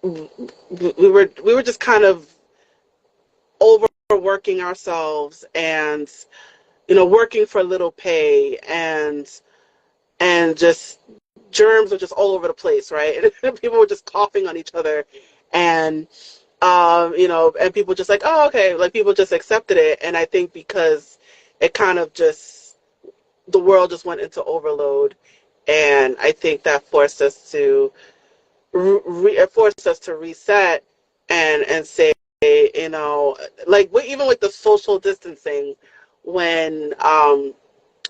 we were just kind of overworking ourselves and working for little pay and just germs are just all over the place, right? And people were just coughing on each other and and people just like, oh, okay, like people just accepted it. And I think because it kind of just the world just went into overload, and I think that forced us to it forced us to reset and say, like even with the social distancing, when um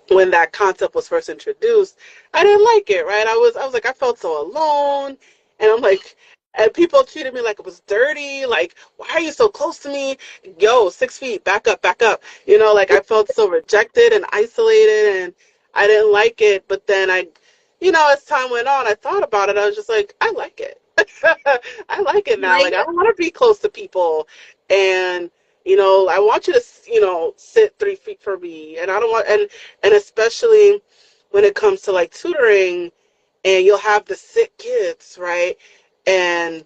when that concept was first introduced, I didn't like it, right? I was like, I felt so alone, and I'm like, and people treated me like it was dirty. Like, why are you so close to me? Yo, 6 feet, back up, back up. Like I felt so rejected and isolated, and I didn't like it. But then as time went on, I thought about it. I was just like, I like it. I like it now. like Like, I don't want to be close to people, and I want you to, sit 3 feet from me, and I don't want, and especially when it comes to like tutoring, and you'll have the sick kids, right? And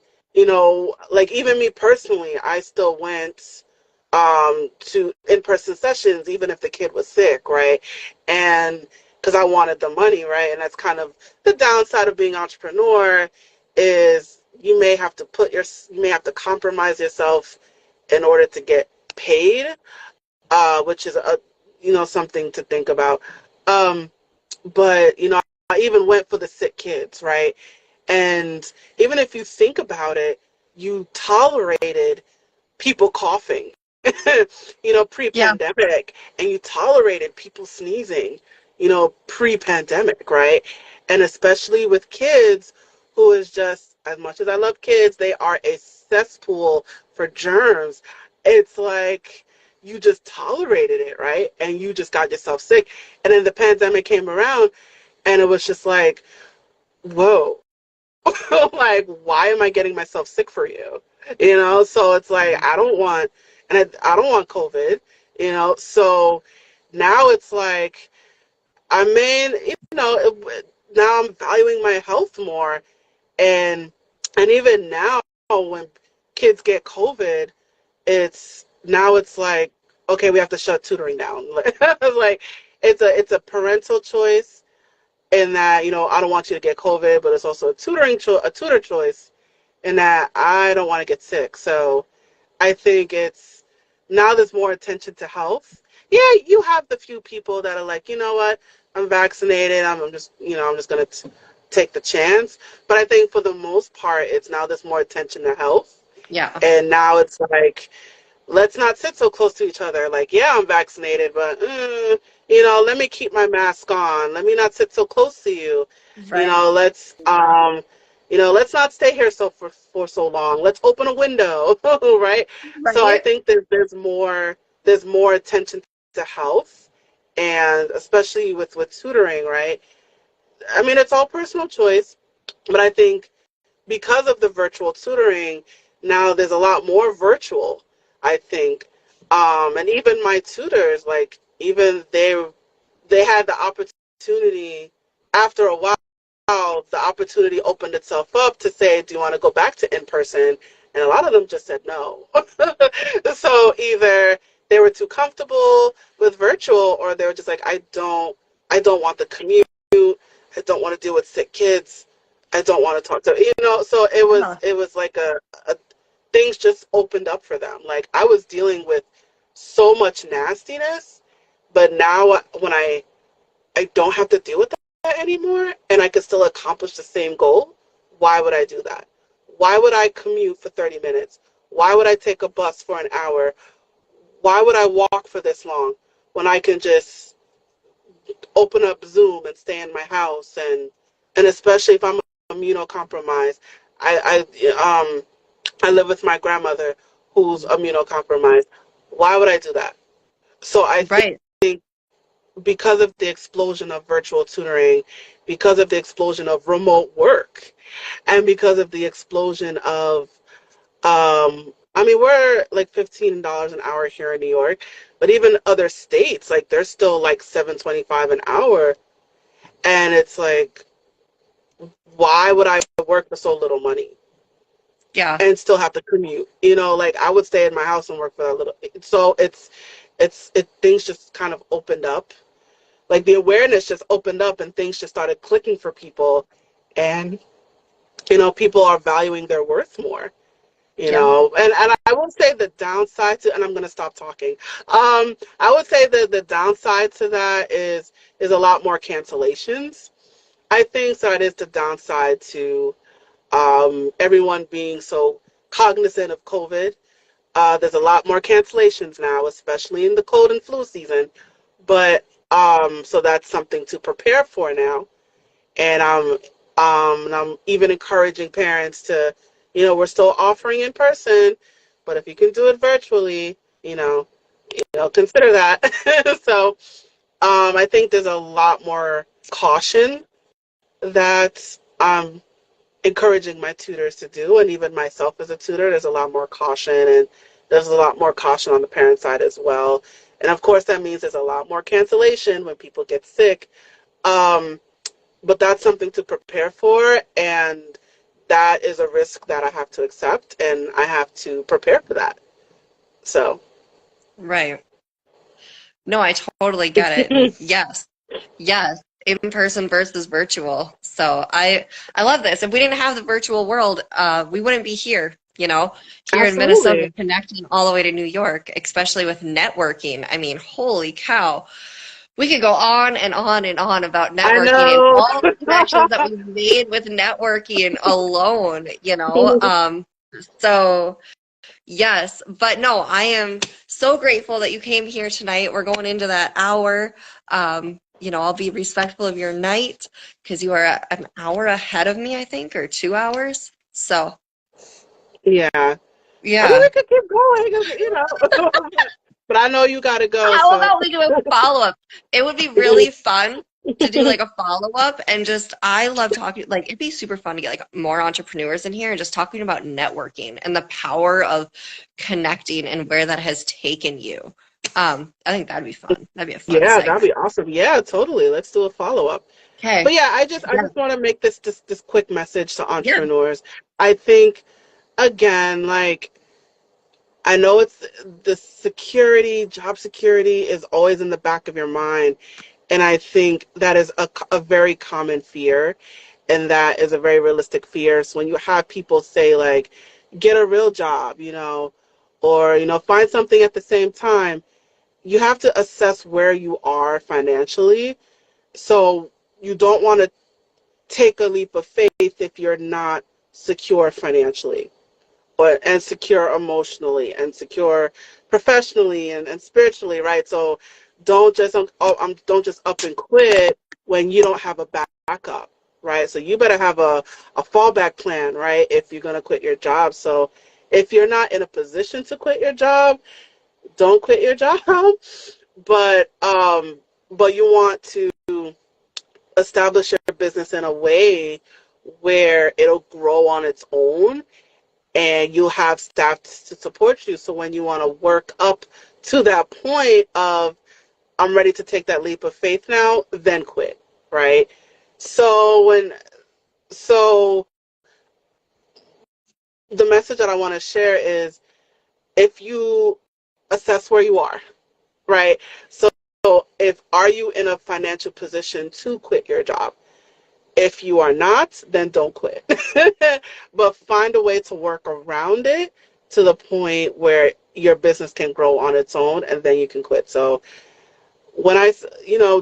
like even me personally, I still went to in-person sessions even if the kid was sick, right? And because I wanted the money, right? And that's kind of the downside of being an entrepreneur is you may have to compromise yourself in order to get paid, which is something to think about. Um, but I even went for the sick kids, right? And even if you think about it, you tolerated people coughing, yeah, pre-pandemic, and you tolerated people sneezing, pre-pandemic, right? And especially with kids, who is just, as much as I love kids, they are a cesspool for germs. It's like you just tolerated it, right? And you just got yourself sick. And then the pandemic came around, and it was just like, whoa, like, why am I getting myself sick for you? So it's like, I don't want, and I don't want COVID, so now it's like, I mean, now I'm valuing my health more. And even now, when kids get COVID, it's like, okay, we have to shut tutoring down. Like, it's a parental choice in that, I don't want you to get COVID, but it's also a tutor choice in that I don't want to get sick. So I think it's now there's more attention to health. Yeah, you have the few people that are like, you know what, I'm vaccinated. I'm just, I'm just gonna take the chance. But I think for the most part, it's now there's more attention to health, Yeah. and now it's like, let's not sit so close to each other. Like, yeah, I'm vaccinated, but let me keep my mask on. Let me not sit so close to you. You Right. know, let's let's not stay here for so long. Let's open a window, right? So I Right. think that there's more attention to health, and especially with tutoring, right? I mean, it's all personal choice, but I think because of the virtual tutoring, now there's a lot more virtual, I think. And even my tutors, like even they had the opportunity after a while, the opportunity opened itself up to say, do you want to go back to in person? And a lot of them just said no. So either they were too comfortable with virtual, or they were just like, I don't want the commute. I don't want to deal with sick kids. I don't want to talk to so Yeah. it was like a things just opened up for them. Like I was dealing with so much nastiness, but now when I don't have to deal with that anymore, and I can still accomplish the same goal, why would I do that? Why would I commute for 30 minutes? Why would I take a bus for an hour? Why would I walk for this long when I can just open up Zoom and stay in my house? And especially if I'm immunocompromised, I live with my grandmother who's immunocompromised. Why would I do that? So I Right. think because of the explosion of virtual tutoring, because of the explosion of remote work, and because of the explosion of, I mean, we're like $15 an hour here in New York, but even other states, like they're still like 7.25 an hour, and it's like, why would I work for so little money Yeah. and still have to commute? Like I would stay in my house and work for a little. So things just kind of opened up, like the awareness just opened up and things just started clicking for people, and people are valuing their worth more. Yeah. And I will say the downside to, and I'm going to stop talking. I would say that the downside to that is a lot more cancellations, I think. So it is the downside to everyone being so cognizant of COVID. There's a lot more cancellations now, especially in the cold and flu season. But so that's something to prepare for now. And I'm even encouraging parents to, we're still offering in person, but if you can do it virtually, consider that. So I think there's a lot more caution that I'm encouraging my tutors to do, and even myself as a tutor, there's a lot more caution, and there's a lot more caution on the parent side as well. And of course, that means there's a lot more cancellation when people get sick. Um, but that's something to prepare for, and that is a risk that I have to accept, and I have to prepare for that. So, Right. No, I totally get it. And yes. Yes. In person versus virtual. So I love this. If we didn't have the virtual world, we wouldn't be here, here in Minnesota absolutely. connecting all the way to New York, especially with networking. I mean, holy cow. We could go on and on and on about I networking and know. all the connections that we've made with networking alone. So yes, but no, I am so grateful that you came here tonight. We're going into that hour. I'll be respectful of your night because you are an hour ahead of me, I think, or 2 hours. So, Yeah. I mean, we yeah. could keep going, but I know you got to go, How so. about we do a follow-up? It would be really fun to do like a follow-up and just I love talking like it'd be super fun to get like more entrepreneurs in here and just talking about networking and the power of connecting and where that has taken you. I think that'd be fun. That'd be a fun Yeah, that'd segment. be awesome. Yeah, totally. Let's do a follow-up. But Okay. yeah, I Yeah. just want to make this quick message to Yeah. entrepreneurs. I think, again, like, I know it's the security, job security is always in the back of your mind. And I think that is a very common fear. And that is a very realistic fear. So when you have people say, like, get a real job, or, find something at the same time. You have to assess where you are financially. So you don't want to take a leap of faith if you're not secure financially, and secure emotionally, and secure professionally, and spiritually, right? So don't just up and quit when you don't have a backup, right? So you better have a fallback plan, right, if you're going to quit your job. So if you're not in a position to quit your job, don't quit your job. But you want to establish your business in a way where it'll grow on its own, and you'll have staff to support you. So when you want to work up to that point of, I'm ready to take that leap of faith now, then quit, right? So the message that I want to share is, if you assess where you are, right? So if, are you in a financial position to quit your job? If you are not, then don't quit. But find a way to work around it to the point where your business can grow on its own, and then you can quit. So when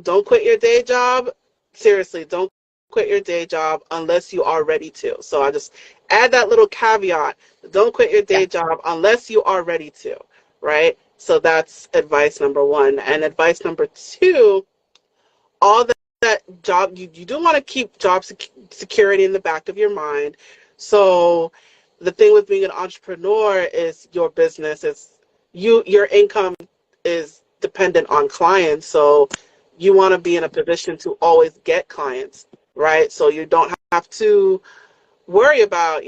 don't quit your day job, seriously, don't quit your day job unless you are ready to. So I just add that little caveat. Don't quit your Yeah. day job unless you are ready to, right? So that's advice number one. And advice number two, all that job, you do want to keep job security in the back of your mind. So the thing with being an entrepreneur is, your business is, your income is dependent on clients. So you want to be in a position to always get clients, right? So you don't have to worry about,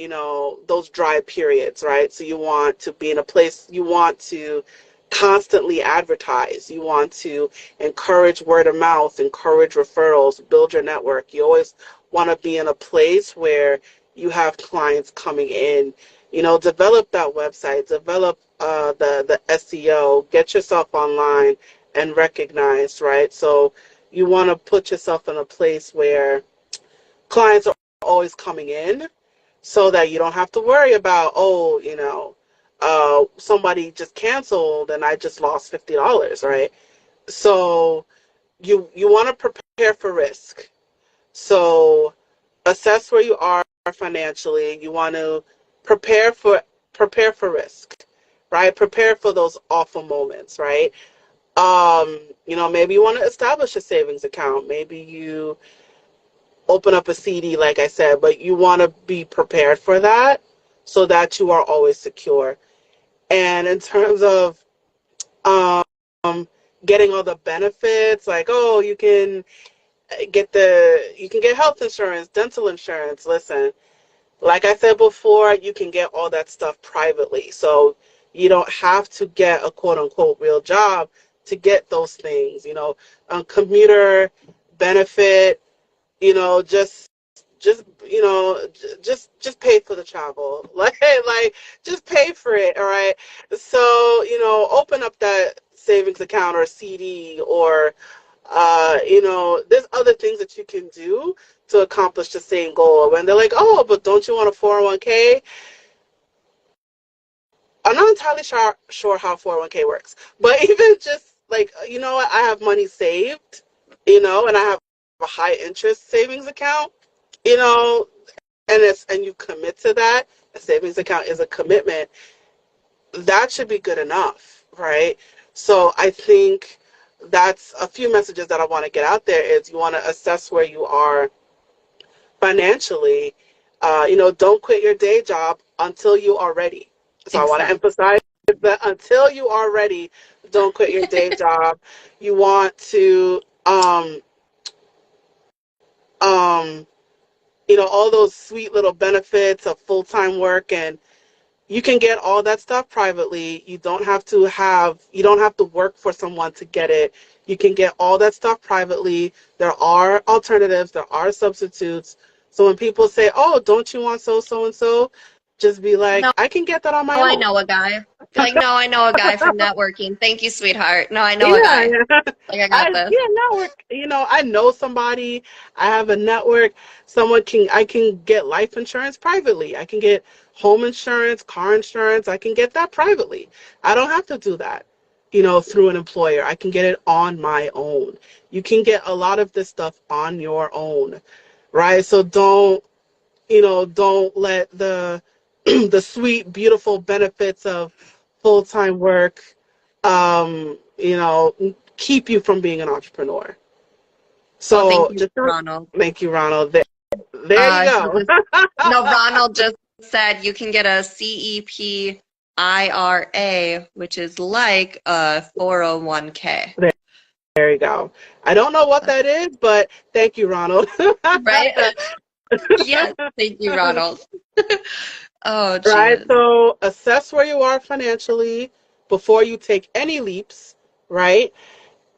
those dry periods, right? So you want to be in a place, you want to constantly advertise, you want to encourage word of mouth, encourage referrals, build your network. You always want to be in a place where you have clients coming in. Develop that website, develop the SEO, get yourself online and recognized, right? So you want to put yourself in a place where clients are always coming in, so that you don't have to worry about, somebody just canceled and I just lost $50, right? So you want to prepare for risk. So assess where you are financially. You want to prepare for risk, right? Prepare for those awful moments, right? Maybe you want to establish a savings account. Maybe you open up a CD, like I said, but you want to be prepared for that so that you are always secure. And in terms of um, getting all the benefits, like, oh, you can get health insurance, dental insurance. Listen, like I said before, you can get all that stuff privately. So you don't have to get a quote unquote real job to get those things. Commuter benefit, just just pay for the travel. Like just pay for it, all right? So open up that savings account or CD, or there's other things that you can do to accomplish the same goal. When they're like, oh, but don't you want a 401k? I'm not entirely sure how 401k works, but even just like, what, I have money saved, and I have a high interest savings account, you know, and you commit to that. A savings account is a commitment. That should be good enough, right? So I think that's a few messages that I want to get out there. Is, you want to assess where you are financially. Don't quit your day job until you are ready. So I want to Exactly. emphasize that, until you are ready, don't quit your day job. You want to um all those sweet little benefits of full-time work, and you can get all that stuff privately. You don't have to work for someone to get it. You can get all that stuff privately. There are alternatives, there are substitutes. So when people say, oh, don't you want so and so, Just be like, No, I can get that on my I own. know a guy. Be like, no, I know a guy from networking. Thank you, sweetheart. No, I know a Yeah, guy. yeah. Like, I got this. Network, I know somebody. I have a network. I can get life insurance privately. I can get home insurance, car insurance. I can get that privately. I don't have to do that, through an employer. I can get it on my own. You can get a lot of this stuff on your own, right? So don't let the the sweet, beautiful benefits of full-time work, keep you from being an entrepreneur. Oh, thank So you, just Ronald. thank you, Ronald. There you He go. just no, Ronald just said you can get a CEP IRA, which is like a 401k. There you go. I don't know what that is, but thank you, Ronald. Right? Yes, thank you, Ronald. Oh, Right. Jesus. So assess where you are financially before you take any leaps, right?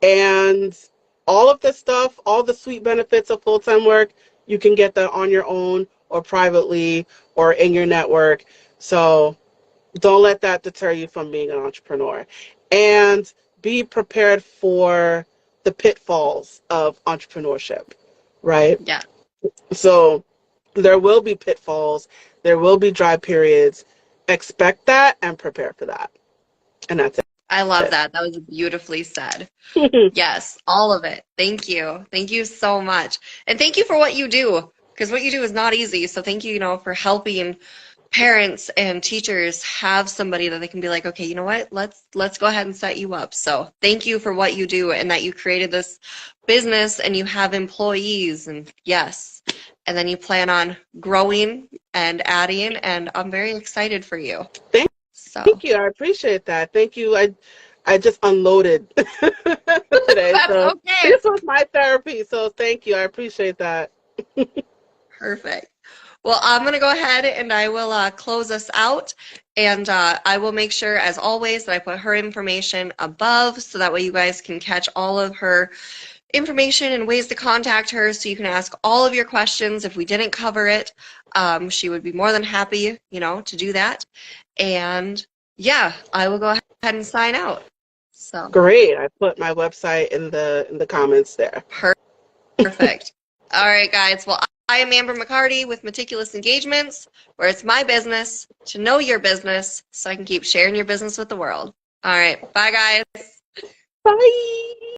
And all of this stuff, all the sweet benefits of full-time work, you can get that on your own or privately or in your network. So don't let that deter you from being an entrepreneur. And be prepared for the pitfalls of entrepreneurship, right? Yeah, So there will be pitfalls, there will be dry periods. Expect that and prepare for that. And that's I love it. that. That was beautifully said. Yes, all of it. Thank you. Thank you so much. And thank you for what you do, because what you do is not easy. So thank you, for helping parents and teachers have somebody that they can be like, okay, you know what? Let's go ahead and set you up. So thank you for what you do and that you created this business and you have employees and yes. And then you plan on growing and adding and I'm very excited for you. Thank So Thank you. I appreciate that. Thank you. I just unloaded today. that's So okay. this was my therapy. So thank you. I appreciate that. Perfect. Well, I'm going to go ahead and I will close us out. And I will make sure, as always, that I put her information above so that way you guys can catch all of her information and ways to contact her so you can ask all of your questions. If we didn't cover it, she would be more than happy, to do that. And yeah, I will go ahead and sign out. So Great. I put my website in the comments there. perfect. All right, guys. Well, I am Amber McCarty with Meticulous Engagements, where it's my business to know your business so I can keep sharing your business with the world. All right. Bye, guys. Bye.